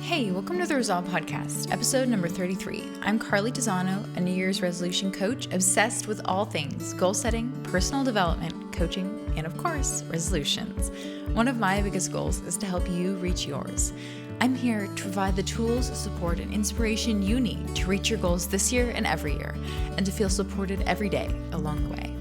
Hey, welcome to the Resolve Podcast, episode number 33. I'm Carly Tizano, a New Year's resolution coach obsessed with all things goal setting, personal development, coaching, and of course, resolutions. One of my biggest goals is to help you reach yours. I'm here to provide the tools, support, and inspiration you need to reach your goals this year and every year, and to feel supported every day along the way.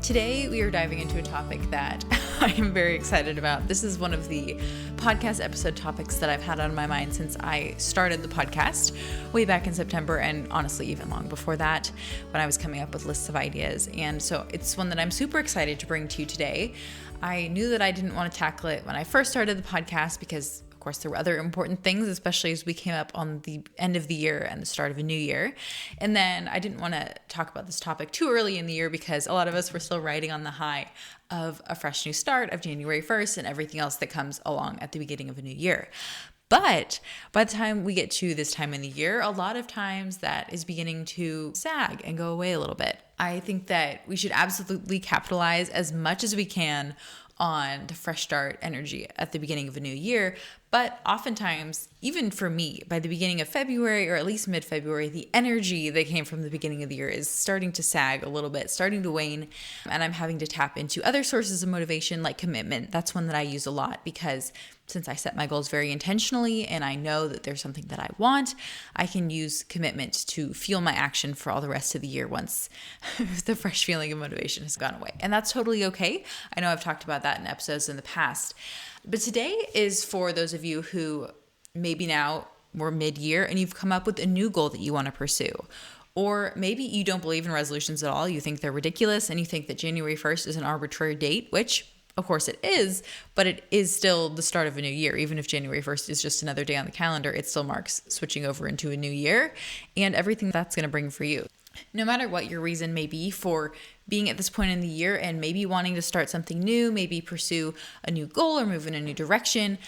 Today, we are diving into a topic that I am very excited about. This is one of the podcast episode topics that I've had on my mind since I started the podcast way back in September, and honestly, even long before that, when I was coming up with lists of ideas. And so it's one that I'm super excited to bring to you today. I knew that I didn't want to tackle it when I first started the podcast because of course, there were other important things, especially as we came up on the end of the year and the start of a new year. And then I didn't want to talk about this topic too early in the year because a lot of us were still riding on the high of a fresh new start of January 1st and everything else that comes along at the beginning of a new year. But by the time we get to this time in the year, a lot of times that is beginning to sag and go away a little bit. I think that we should absolutely capitalize as much as we can on the fresh start energy at the beginning of a new year. But oftentimes, even for me, by the beginning of February or at least mid-February, the energy that came from the beginning of the year is starting to sag a little bit, starting to wane. And I'm having to tap into other sources of motivation like commitment. That's one that I use a lot because since I set my goals very intentionally and I know that there's something that I want, I can use commitment to fuel my action for all the rest of the year once the fresh feeling of motivation has gone away. And that's totally okay. I know I've talked about that in episodes in the past. But today is for those of you who maybe now we're mid-year and you've come up with a new goal that you want to pursue. Or maybe you don't believe in resolutions at all. You think they're ridiculous and you think that January 1st is an arbitrary date, which of course it is, but it is still the start of a new year. Even if January 1st is just another day on the calendar, it still marks switching over into a new year and everything that's going to bring for you. No matter what your reason may be for being at this point in the year and maybe wanting to start something new, maybe pursue a new goal or move in a new direction,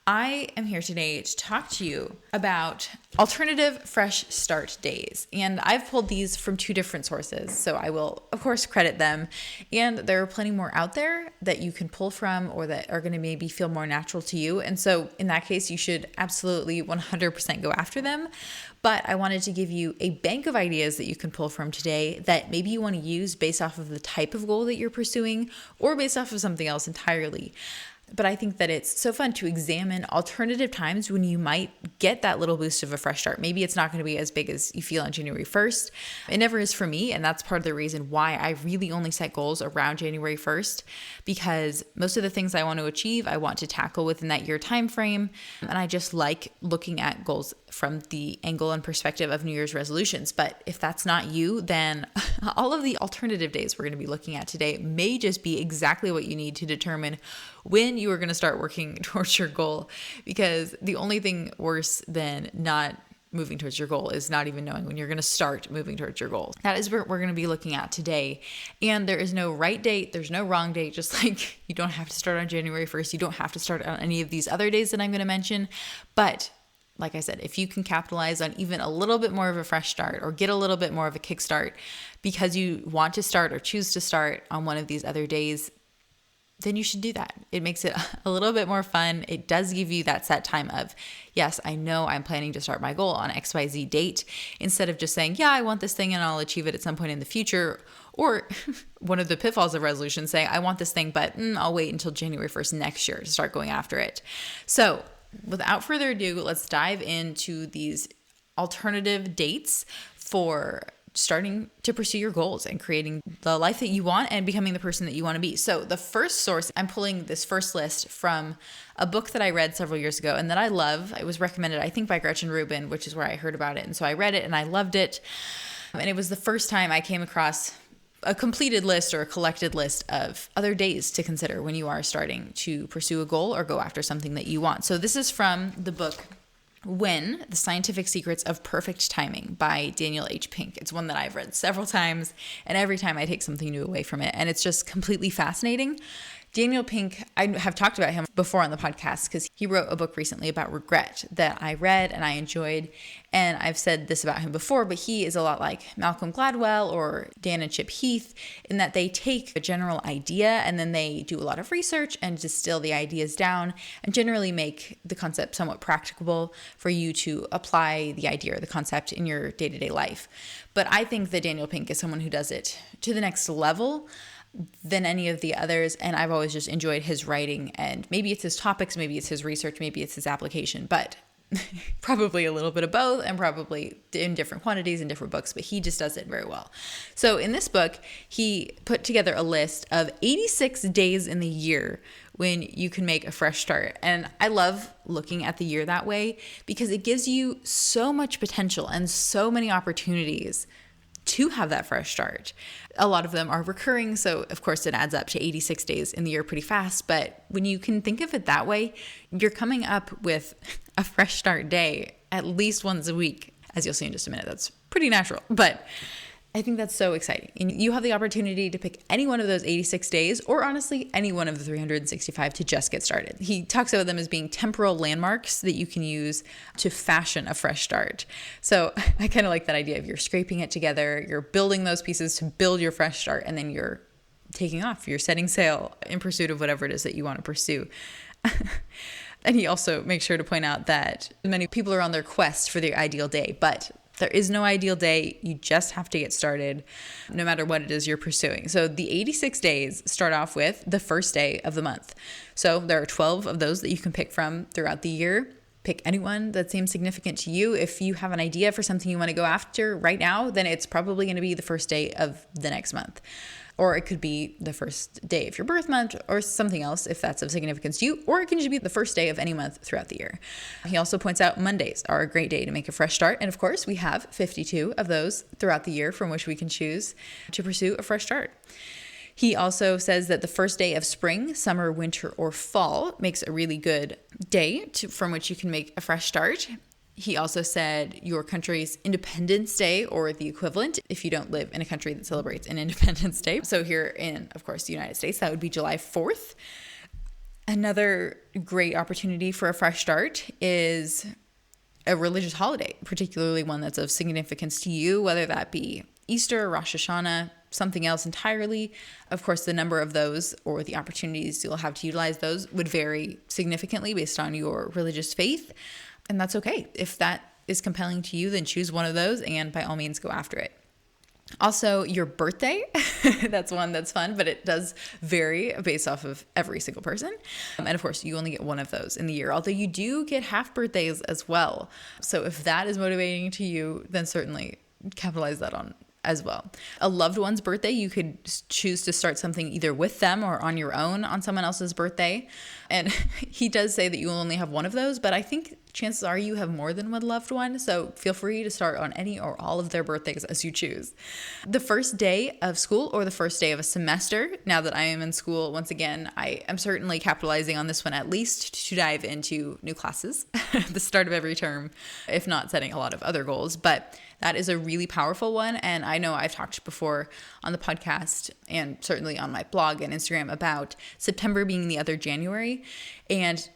I am here today to talk to you about alternative fresh start days. And I've pulled these from two different sources, so I will, of course, credit them. And there are plenty more out there that you can pull from or that are going to maybe feel more natural to you. And so in that case, you should absolutely 100% go after them. But I wanted to give you a bank of ideas that you can pull from today that maybe you want to use based off of the type of goal that you're pursuing or based off of something else entirely. But I think that it's so fun to examine alternative times when you might get that little boost of a fresh start. Maybe it's not going to be as big as you feel on January 1st. It never is for me. And that's part of the reason why I really only set goals around January 1st, because most of the things I want to achieve, I want to tackle within that year time frame. And I just like looking at goals from the angle and perspective of New Year's resolutions. But if that's not you, then all of the alternative days we're going to be looking at today may just be exactly what you need to determine when you are going to start working towards your goal. Because the only thing worse than not moving towards your goal is not even knowing when you're going to start moving towards your goal. That is what we're going to be looking at today. And there is no right date. There's no wrong date. Just like you don't have to start on January 1st. You don't have to start on any of these other days that I'm going to mention. But like I said, if you can capitalize on even a little bit more of a fresh start or get a little bit more of a kickstart because you want to start or choose to start on one of these other days, then you should do that. It makes it a little bit more fun. It does give you that set time of, yes, I know I'm planning to start my goal on XYZ date, instead of just saying, yeah, I want this thing and I'll achieve it at some point in the future. Or one of the pitfalls of resolution saying, I want this thing, but I'll wait until January 1st next year to start going after it. So without further ado, let's dive into these alternative dates for starting to pursue your goals and creating the life that you want and becoming the person that you want to be. So the first source, I'm pulling this first list from a book that I read several years ago and that I love. It was recommended, I think, by Gretchen Rubin, which is where I heard about it. And so I read it and I loved it. And it was the first time I came across a completed list or a collected list of other days to consider when you are starting to pursue a goal or go after something that you want. So this is from the book When: The Scientific Secrets of Perfect Timing by Daniel H. Pink. It's one that I've read several times, and every time I take something new away from it. And it's just completely fascinating Daniel Pink, I have talked about him before on the podcast because he wrote a book recently about regret that I read and I enjoyed. And I've said this about him before, but he is a lot like Malcolm Gladwell or Dan and Chip Heath in that they take a general idea and then they do a lot of research and distill the ideas down and generally make the concept somewhat practicable for you to apply the idea or the concept in your day-to-day life. But I think that Daniel Pink is someone who does it to the next level than any of the others. And I've always just enjoyed his writing, and maybe it's his topics, maybe it's his research, maybe it's his application, but probably a little bit of both and probably in different quantities in different books, but he just does it very well. So in this book, he put together a list of 86 days in the year when you can make a fresh start. And I love looking at the year that way because it gives you so much potential and so many opportunities to have that fresh start. A lot of them are recurring, so of course it adds up to 86 days in the year pretty fast, but when you can think of it that way, you're coming up with a fresh start day at least once a week. As you'll see in just a minute, that's pretty natural, but I think that's so exciting. And you have the opportunity to pick any one of those 86 days, or honestly, any one of the 365 to just get started. He talks about them as being temporal landmarks that you can use to fashion a fresh start. So I kind of like that idea of you're scraping it together, you're building those pieces to build your fresh start, and then you're taking off, you're setting sail in pursuit of whatever it is that you want to pursue. And he also makes sure to point out that many people are on their quest for their ideal day, but there is no ideal day. You just have to get started no matter what it is you're pursuing. So the 86 days start off with the first day of the month. So there are 12 of those that you can pick from throughout the year. Pick anyone that seems significant to you. If you have an idea for something you want to go after right now, then it's probably going to be the first day of the next month. Or it could be the first day of your birth month or something else if that's of significance to you, or it can just be the first day of any month throughout the year. He also points out Mondays are a great day to make a fresh start. And of course, we have 52 of those throughout the year from which we can choose to pursue a fresh start. He also says that the first day of spring, summer, winter, or fall makes a really good day from which you can make a fresh start. He also said your country's Independence Day, or the equivalent, if you don't live in a country that celebrates an Independence Day. So here in, of course, the United States, that would be July 4th. Another great opportunity for a fresh start is a religious holiday, particularly one that's of significance to you, whether that be Easter, Rosh Hashanah, something else entirely. Of course, the number of those or the opportunities you'll have to utilize those would vary significantly based on your religious faith. And that's okay. If that is compelling to you, then choose one of those and by all means go after it. Also, your birthday, that's one that's fun, but it does vary based off of every single person. And of course, you only get one of those in the year, although you do get half birthdays as well. So if that is motivating to you, then certainly capitalize that on as well. A loved one's birthday, you could choose to start something either with them or on your own on someone else's birthday. And he does say that you will only have one of those, but I think chances are you have more than one loved one. So feel free to start on any or all of their birthdays as you choose. The first day of school or the first day of a semester, now that I am in school, once again, I am certainly capitalizing on this one at least to dive into new classes at the start of every term, if not setting a lot of other goals. But that is a really powerful one. And I know I've talked before on the podcast and certainly on my blog and Instagram about September being the other January. And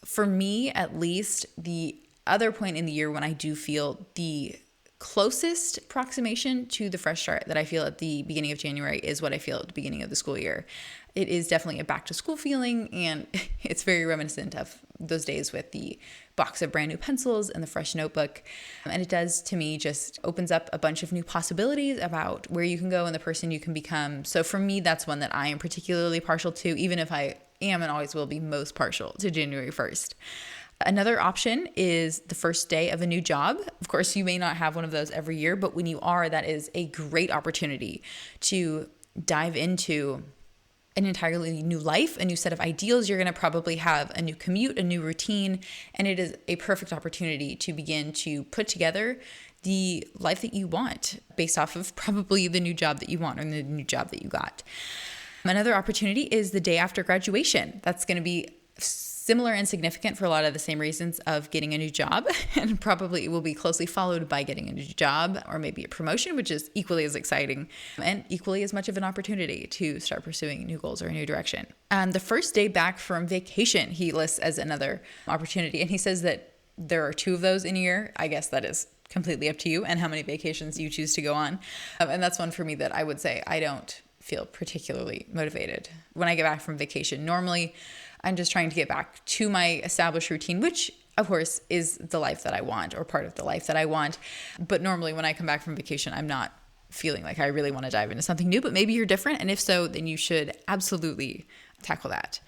for me, at least, the other point in the year when I do feel the closest approximation to the fresh start that I feel at the beginning of January is what I feel at the beginning of the school year. It is definitely a back to school feeling, and it's very reminiscent of those days with the box of brand new pencils and the fresh notebook. And it does, to me, just opens up a bunch of new possibilities about where you can go and the person you can become. So for me, that's one that I am particularly partial to, even if I am and always will be most partial to January 1st. Another option is the first day of a new job. Of course, you may not have one of those every year, but when you are, that is a great opportunity to dive into an entirely new life, a new set of ideals. You're going to probably have a new commute, a new routine, and it is a perfect opportunity to begin to put together the life that you want based off of probably the new job that you want or the new job that you got. Another opportunity is the day after graduation. That's going to be similar and significant for a lot of the same reasons of getting a new job, and probably it will be closely followed by getting a new job or maybe a promotion, which is equally as exciting and equally as much of an opportunity to start pursuing new goals or a new direction. The first day back from vacation, he lists as another opportunity, and he says that there are 2 of those in a year. I guess that is completely up to you and how many vacations you choose to go on. And that's one for me that I would say I don't feel particularly motivated when I get back from vacation. Normally, I'm just trying to get back to my established routine, which of course is the life that I want or part of the life that I want. But normally when I come back from vacation, I'm not feeling like I really want to dive into something new, but maybe you're different. And if so, then you should absolutely tackle that.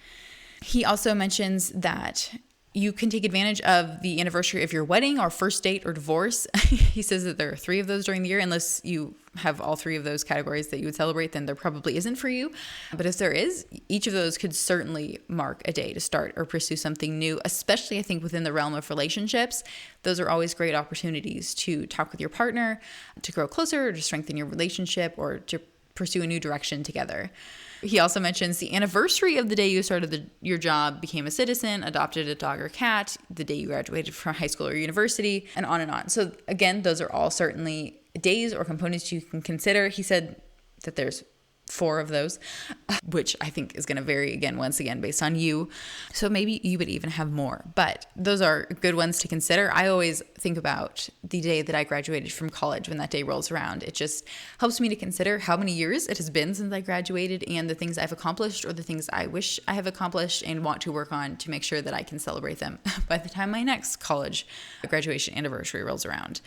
He also mentions that you can take advantage of the anniversary of your wedding or first date or divorce. He says that there are 3 of those during the year. Unless you have all 3 of those categories that you would celebrate, then there probably isn't for you. But if there is, each of those could certainly mark a day to start or pursue something new, especially I think within the realm of relationships. Those are always great opportunities to talk with your partner, to grow closer, or to strengthen your relationship, or to pursue a new direction together. He also mentions the anniversary of the day you started your job, became a citizen, adopted a dog or cat, the day you graduated from high school or university, and on and on. So again, those are all certainly days or components you can consider. He said that there's 4 of those, which I think is going to vary once again, based on you. So maybe you would even have more, but those are good ones to consider. I always think about the day that I graduated from college. When that day rolls around, it just helps me to consider how many years it has been since I graduated and the things I've accomplished or the things I wish I have accomplished and want to work on to make sure that I can celebrate them by the time my next college graduation anniversary rolls around.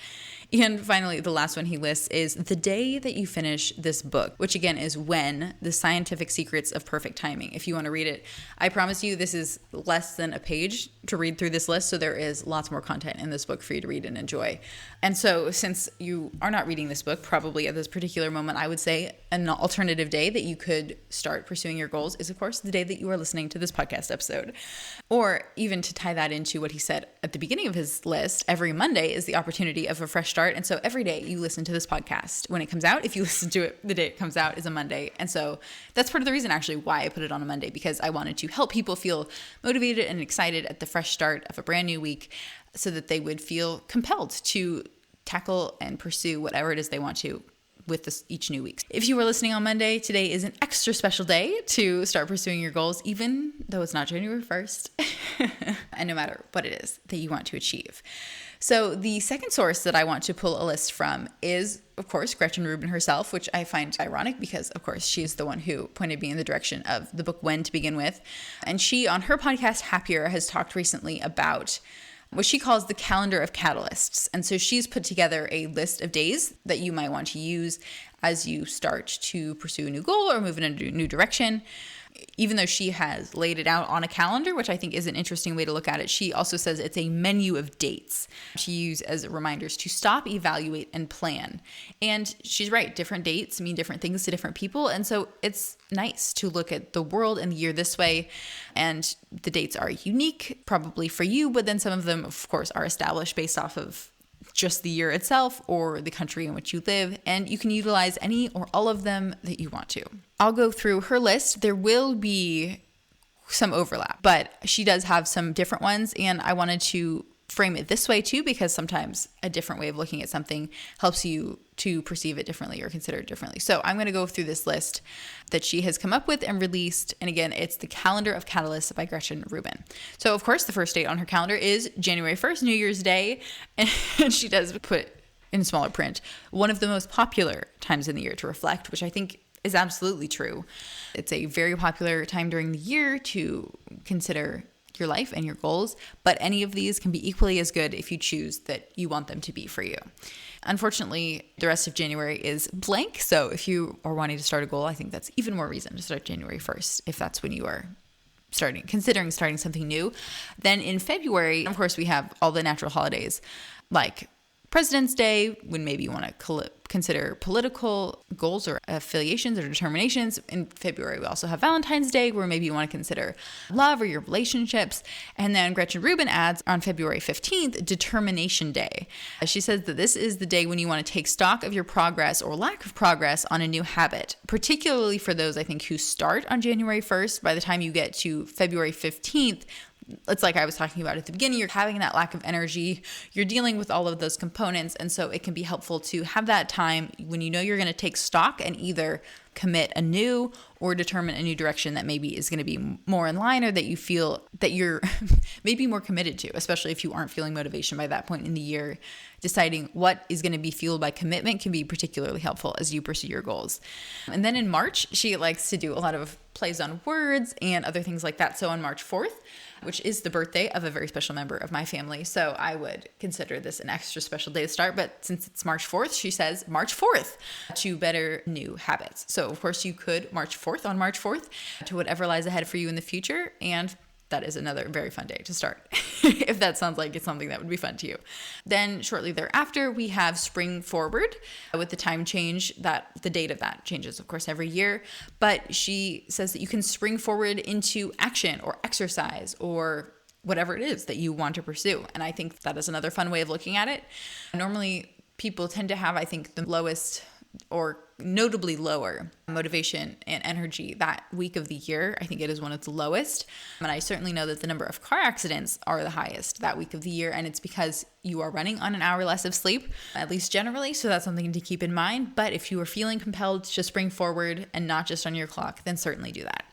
And finally, the last one he lists is the day that you finish this book, which again is When, The Scientific Secrets of Perfect Timing. If you want to read it, I promise you this is less than a page to read through this list. So there is lots more content in this book for you to read and enjoy. And so since you are not reading this book, probably at this particular moment, I would say an alternative day that you could start pursuing your goals is, of course, the day that you are listening to this podcast episode. Or even to tie that into what he said at the beginning of his list, every Monday is the opportunity of a fresh start. And so every day you listen to this podcast when it comes out, if you listen to it the day it comes out, is a Monday. And so that's part of the reason actually why I put it on a Monday, because I wanted to help people feel motivated and excited at the fresh start of a brand new week so that they would feel compelled to tackle and pursue whatever it is they want to with this each new week. If you were listening on Monday, today is an extra special day to start pursuing your goals, even though it's not January 1st, and no matter what it is that you want to achieve. So the second source that I want to pull a list from is, of course, Gretchen Rubin herself, which I find ironic because, of course, she's the one who pointed me in the direction of the book When to begin with. And she, on her podcast Happier, has talked recently about what she calls the calendar of catalysts. And so she's put together a list of days that you might want to use as you start to pursue a new goal or move in a new direction. Even though she has laid it out on a calendar, which I think is an interesting way to look at it, she also says it's a menu of dates to use as reminders to stop, evaluate, and plan. And she's right, different dates mean different things to different people. And so it's nice to look at the world and the year this way. And the dates are unique, probably for you, but then some of them, of course, are established based off of just the year itself or the country in which you live, and you can utilize any or all of them that you want to. I'll go through her list. There will be some overlap, but she does have some different ones, and I wanted to frame it this way too, because sometimes a different way of looking at something helps you to perceive it differently or consider it differently. So I'm going to go through this list that she has come up with and released. And again, it's the Calendar of Catalysts by Gretchen Rubin. So of course, the first date on her calendar is January 1st, New Year's Day. And she does put in smaller print, one of the most popular times in the year to reflect, which I think is absolutely true. It's a very popular time during the year to consider your life and your goals, but any of these can be equally as good if you choose that you want them to be for you. Unfortunately, the rest of January is blank, so if you are wanting to start a goal, I think that's even more reason to start January 1st, if that's when you are considering starting something new. Then in February, of course, we have all the natural holidays like President's Day, when maybe you want to consider political goals or affiliations or determinations. In February, we also have Valentine's Day, where maybe you want to consider love or your relationships. And then Gretchen Rubin adds on February 15th, Determination Day. She says that this is the day when you want to take stock of your progress or lack of progress on a new habit, particularly for those, I think, who start on January 1st. By the time you get to February 15th, it's like I was talking about at the beginning, you're having that lack of energy, you're dealing with all of those components. And so it can be helpful to have that time when you know you're going to take stock and either commit anew or determine a new direction that maybe is going to be more in line, or that you feel that you're maybe more committed to, especially if you aren't feeling motivation by that point in the year. Deciding what is going to be fueled by commitment can be particularly helpful as you pursue your goals. And then in March, she likes to do a lot of plays on words and other things like that. So on March 4th, which is the birthday of a very special member of my family, so I would consider this an extra special day to start. But since it's March 4th, she says March 4th to better new habits. So of course you could March 4th on March 4th to whatever lies ahead for you in the future. And that is another very fun day to start, if that sounds like it's something that would be fun to you. Then shortly thereafter, we have spring forward with the time change, that the date of that changes, of course, every year. But she says that you can spring forward into action or exercise or whatever it is that you want to pursue. And I think that is another fun way of looking at it. Normally, people tend to have, I think, the lowest or notably lower motivation and energy that week of the year. I think it is when it's lowest. And I certainly know that the number of car accidents are the highest that week of the year. And it's because you are running on an hour less of sleep, at least generally. So that's something to keep in mind. But if you are feeling compelled to spring forward and not just on your clock, then certainly do that.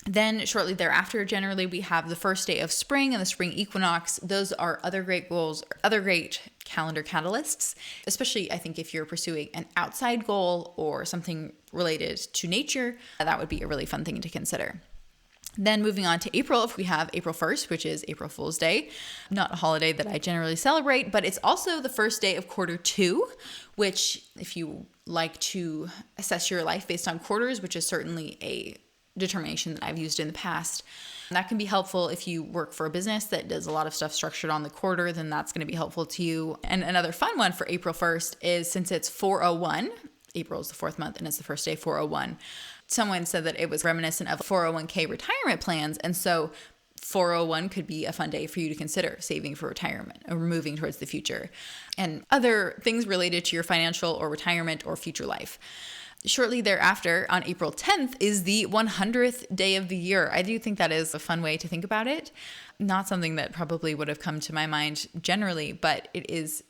Then shortly thereafter, generally, we have the first day of spring and the spring equinox. Those are other great goals, other great calendar catalysts, especially I think if you're pursuing an outside goal or something related to nature, that would be a really fun thing to consider. Then moving on to April, we have April 1st, which is April Fool's Day. Not a holiday that I generally celebrate, but it's also the first day of quarter 2, which if you like to assess your life based on quarters, which is certainly a determination that I've used in the past. That can be helpful if you work for a business that does a lot of stuff structured on the quarter, then that's going to be helpful to you. And another fun one for April 1st is, since it's 401, April is the 4th month and it's the first day 401. Someone said that it was reminiscent of 401k retirement plans. And so 401 could be a fun day for you to consider saving for retirement or moving towards the future and other things related to your financial or retirement or future life. Shortly thereafter, on April 10th, is the 100th day of the year. I do think that is a fun way to think about it. Not something that probably would have come to my mind generally, but it is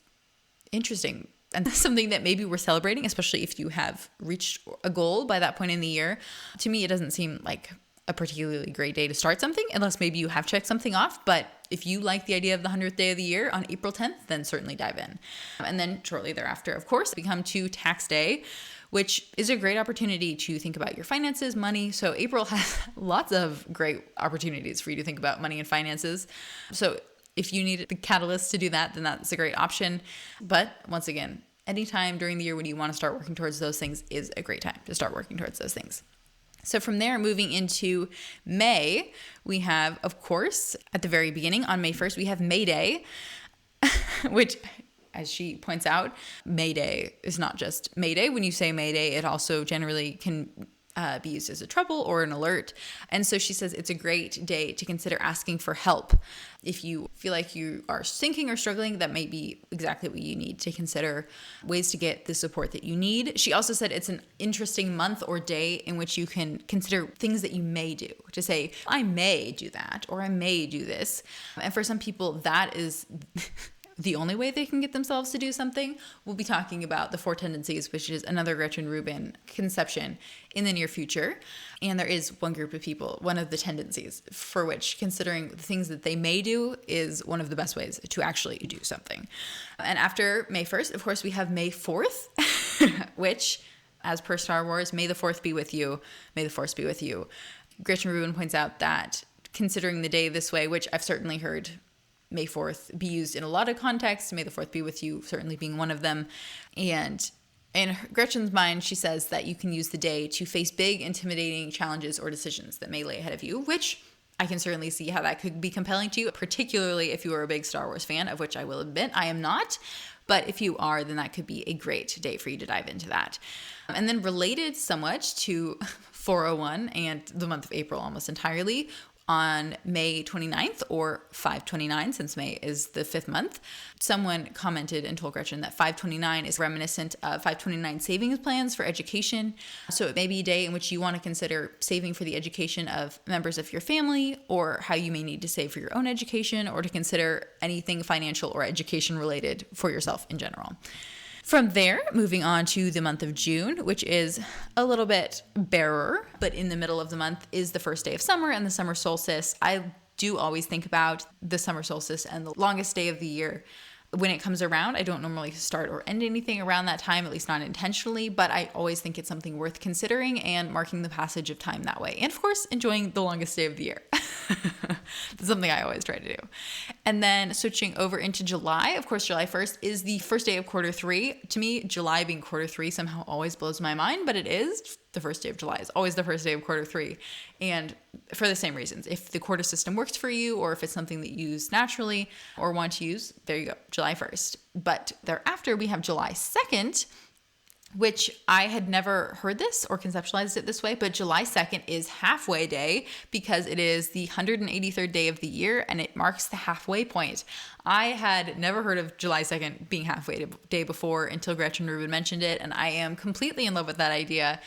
interesting and something that maybe we're celebrating, especially if you have reached a goal by that point in the year. To me, it doesn't seem like a particularly great day to start something, unless maybe you have checked something off. But if you like the idea of the 100th day of the year on April 10th, then certainly dive in. And then shortly thereafter, of course, we come to tax day, which is a great opportunity to think about your finances, money. So April has lots of great opportunities for you to think about money and finances. So if you need the catalyst to do that, then that's a great option. But once again, anytime during the year when you want to start working towards those things is a great time to start working towards those things. So from there, moving into May, we have, of course, at the very beginning on May 1st, we have May Day, which, as she points out, May Day is not just May Day. When you say May Day, it also generally can be used as a trouble or an alert. And so she says it's a great day to consider asking for help. If you feel like you are sinking or struggling, that may be exactly what you need to consider ways to get the support that you need. She also said it's an interesting month or day in which you can consider things that you may do, to say, I may do that, or I may do this. And for some people, that is the only way they can get themselves to do something. We'll be talking about the 4 tendencies, which is another Gretchen Rubin conception in the near future. And there is one group of people, one of the tendencies for which considering the things that they may do is one of the best ways to actually do something. And after May 1st, of course, we have May 4th, which, as per Star Wars, may the 4th be with you, may the Force be with you. Gretchen Rubin points out that considering the day this way, which I've certainly heard May 4th be used in a lot of contexts, may the 4th be with you certainly being one of them. And in Gretchen's mind, she says that you can use the day to face big, intimidating challenges or decisions that may lay ahead of you, which I can certainly see how that could be compelling to you, particularly if you are a big Star Wars fan, of which I will admit I am not. But if you are, then that could be a great day for you to dive into that. And then related somewhat to 401 and the month of April almost entirely, on May 29th, or 5/29, since May is the 5th month. Someone commented and told Gretchen that 5/29 is reminiscent of 5/29 savings plans for education. So it may be a day in which you want to consider saving for the education of members of your family, or how you may need to save for your own education, or to consider anything financial or education related for yourself in general. From there, moving on to the month of June, which is a little bit barer, but in the middle of the month is the first day of summer and the summer solstice. I do always think about the summer solstice and the longest day of the year. When it comes around, I don't normally start or end anything around that time, at least not intentionally, but I always think it's something worth considering and marking the passage of time that way. And of course, enjoying the longest day of the year. That's something I always try to do. And then switching over into July, of course, July 1st is the first day of quarter 3. To me, July being quarter 3 somehow always blows my mind, but it is. The first day of July is always the first day of quarter 3. And for the same reasons, if the quarter system works for you, or if it's something that you use naturally or want to use, there you go, July 1st. But thereafter, we have July 2nd, which I had never heard this or conceptualized it this way, but July 2nd is halfway day because it is the 183rd day of the year and it marks the halfway point. I had never heard of July 2nd being halfway day before until Gretchen Rubin mentioned it, and I am completely in love with that idea.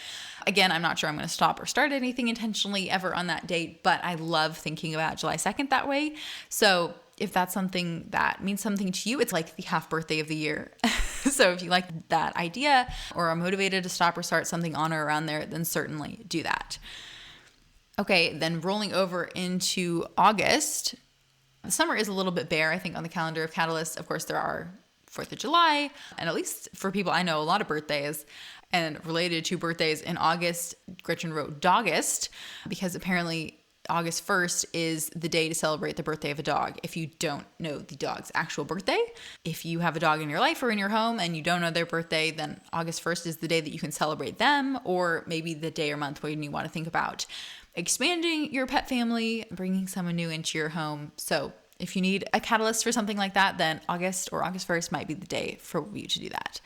Again, I'm not sure I'm going to stop or start anything intentionally ever on that date, but I love thinking about July 2nd that way. So if that's something that means something to you, it's like the half birthday of the year. So if you like that idea or are motivated to stop or start something on or around there, then certainly do that. Okay, then rolling over into August. The summer is a little bit bare, I think, on the calendar of catalysts. Of course, there are 4th of July, and at least for people I know, a lot of birthdays. And related to birthdays in August, Gretchen wrote Dogust, because apparently August 1st is the day to celebrate the birthday of a dog. If you don't know the dog's actual birthday, if you have a dog in your life or in your home and you don't know their birthday, then August 1st is the day that you can celebrate them, or maybe the day or month when you want to think about expanding your pet family, bringing someone new into your home. So if you need a catalyst for something like that, then August or August 1st might be the day for you to do that.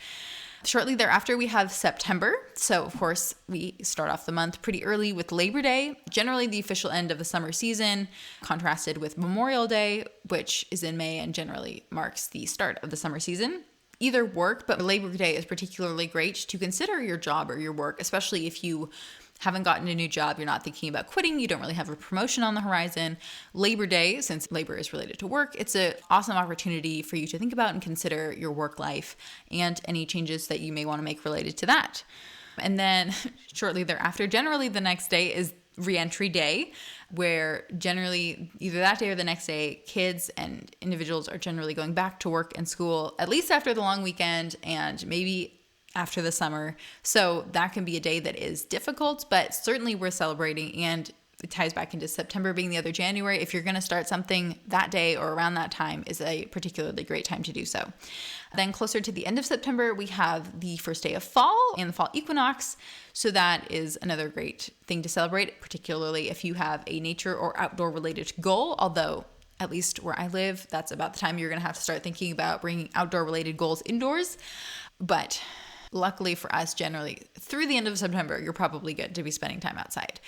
Shortly thereafter, we have September. So, of course, we start off the month pretty early with Labor Day, generally the official end of the summer season, contrasted with Memorial Day, which is in May and generally marks the start of the summer season. Either work, but Labor Day is particularly great to consider your job or your work, especially if you haven't gotten a new job, you're not thinking about quitting, you don't really have a promotion on the horizon. Labor Day, since labor is related to work, it's an awesome opportunity for you to think about and consider your work life and any changes that you may want to make related to that. And then shortly thereafter, generally the next day is Reentry Day, where generally either that day or the next day, kids and individuals are generally going back to work and school, at least after the long weekend and maybe after the summer. So that can be a day that is difficult, but certainly worth celebrating. And it ties back into September being the other January. If you're going to start something that day or around that time is a particularly great time to do so. Then closer to the end of September, we have the first day of fall and the fall equinox. So that is another great thing to celebrate, particularly if you have a nature or outdoor related goal, although at least where I live, that's about the time you're going to have to start thinking about bringing outdoor related goals indoors. But luckily for us, generally through the end of September, you're probably good to be spending time outside.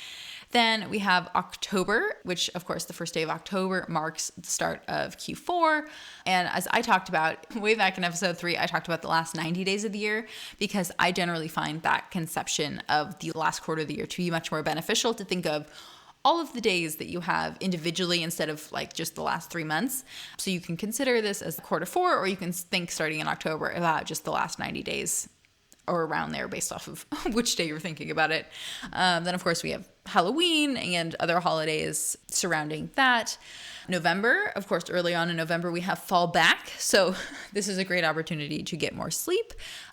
Then we have October, which of course the first day of October marks the start of Q4. And as I talked about way back in episode 3, I talked about the last 90 days of the year because I generally find that conception of the last quarter of the year to be much more beneficial, to think of all of the days that you have individually instead of like just the last 3 months. So you can consider this as quarter 4, or you can think starting in October about just the last 90 days or around there based off of which day you're thinking about it. Then, of course, we have Halloween and other holidays surrounding that. November, of course, early on in November, we have fall back. So this is a great opportunity to get more sleep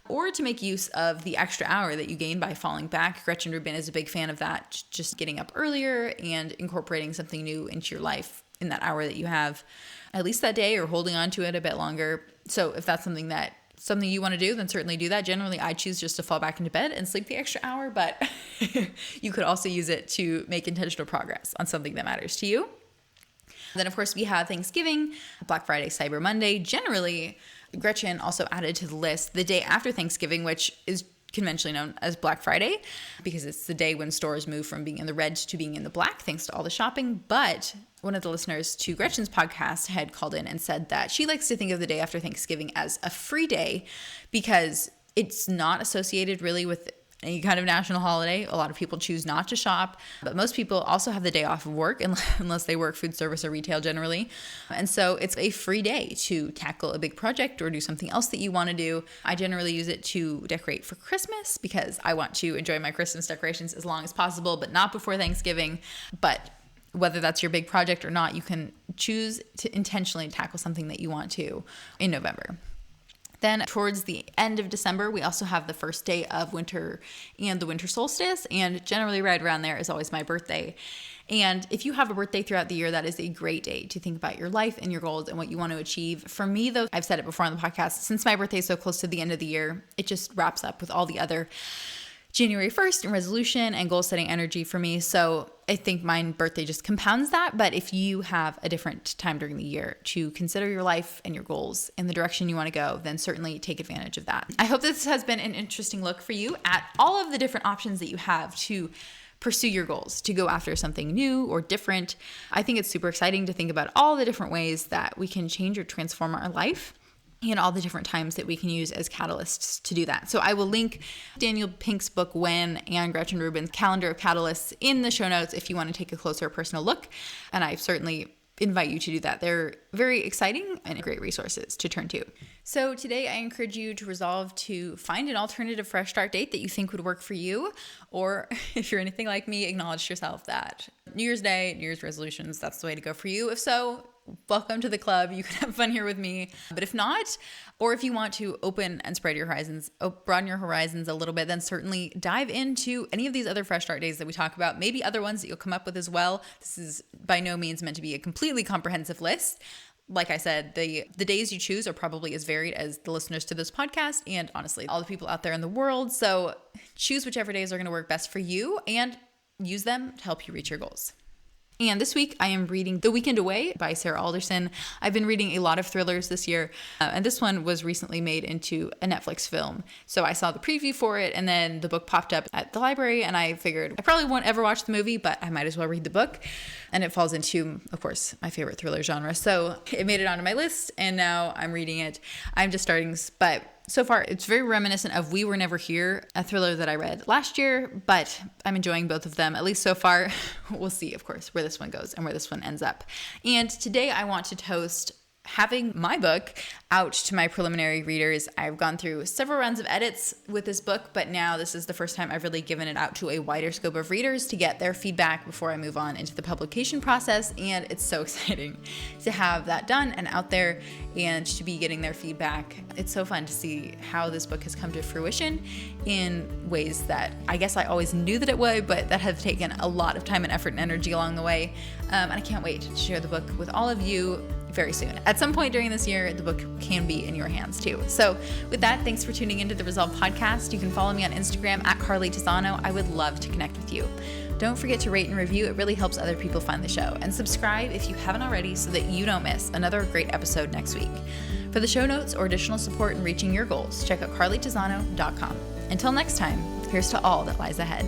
or to make use of the extra hour that you gain by falling back. Gretchen Rubin is a big fan of that, just getting up earlier and incorporating something new into your life in that hour that you have at least that day, or holding on to it a bit longer. So if that's something you want to do, then certainly do that. Generally, I choose just to fall back into bed and sleep the extra hour, but you could also use it to make intentional progress on something that matters to you. Then, of course, we have Thanksgiving, Black Friday, Cyber Monday. Generally, Gretchen also added to the list the day after Thanksgiving, which is conventionally known as Black Friday, because it's the day when stores move from being in the red to being in the black, thanks to all the shopping. But one of the listeners to Gretchen's podcast had called in and said that she likes to think of the day after Thanksgiving as a free day because it's not associated really with any kind of national holiday. A lot of people choose not to shop, but most people also have the day off of work unless they work food service or retail generally. And so it's a free day to tackle a big project or do something else that you want to do. I generally use it to decorate for Christmas because I want to enjoy my Christmas decorations as long as possible, but not before Thanksgiving. But whether that's your big project or not, you can choose to intentionally tackle something that you want to in November. Then towards the end of December, we also have the first day of winter and the winter solstice. And generally right around there is always my birthday. And if you have a birthday throughout the year, that is a great day to think about your life and your goals and what you want to achieve. For me, though, I've said it before on the podcast, since my birthday is so close to the end of the year, it just wraps up with all the other January 1st and resolution and goal setting energy for me. So I think my birthday just compounds that. But if you have a different time during the year to consider your life and your goals in the direction you want to go, then certainly take advantage of that. I hope this has been an interesting look for you at all of the different options that you have to pursue your goals, to go after something new or different. I think it's super exciting to think about all the different ways that we can change or transform our life, and all the different times that we can use as catalysts to do that. So I will link Daniel Pink's book, When, and Gretchen Rubin's Calendar of Catalysts in the show notes if you want to take a closer personal look. And I certainly invite you to do that. They're very exciting and great resources to turn to. So today I encourage you to resolve to find an alternative fresh start date that you think would work for you. Or if you're anything like me, acknowledge to yourself that New Year's Day, New Year's resolutions, that's the way to go for you. If so, welcome to the club. You can have fun here with me. But if not, or if you want to open and spread your horizons, broaden your horizons a little bit, then certainly dive into any of these other fresh start days that we talk about, maybe other ones that you'll come up with as well. This is by no means meant to be a completely comprehensive list. Like I said, the days you choose are probably as varied as the listeners to this podcast and honestly, all the people out there in the world. So choose whichever days are going to work best for you and use them to help you reach your goals. And this week I am reading The Weekend Away by Sarah Alderson. I've been reading a lot of thrillers this year, and this one was recently made into a Netflix film. So I saw the preview for it, and then the book popped up at the library, and I figured I probably won't ever watch the movie, but I might as well read the book. And it falls into, of course, my favorite thriller genre. So it made it onto my list, and now I'm reading it. I'm just starting, but so far, it's very reminiscent of We Were Never Here, a thriller that I read last year, but I'm enjoying both of them, at least so far. We'll see, of course, where this one goes and where this one ends up. And today I want to toast having my book out to my preliminary readers. I've gone through several rounds of edits with this book, but now this is the first time I've really given it out to a wider scope of readers to get their feedback before I move on into the publication process. And it's so exciting to have that done and out there and to be getting their feedback. It's so fun to see how this book has come to fruition in ways that I guess I always knew that it would, but that have taken a lot of time and effort and energy along the way. And I can't wait to share the book with all of you very soon. At some point during this year, the book can be in your hands too. So with that, thanks for tuning into the Resolve podcast. You can follow me on Instagram at Carly Tizano. I would love to connect with you. Don't forget to rate and review. It really helps other people find the show. And subscribe if you haven't already so that you don't miss another great episode next week. For the show notes or additional support in reaching your goals, check out carlytizano.com. Until next time, here's to all that lies ahead.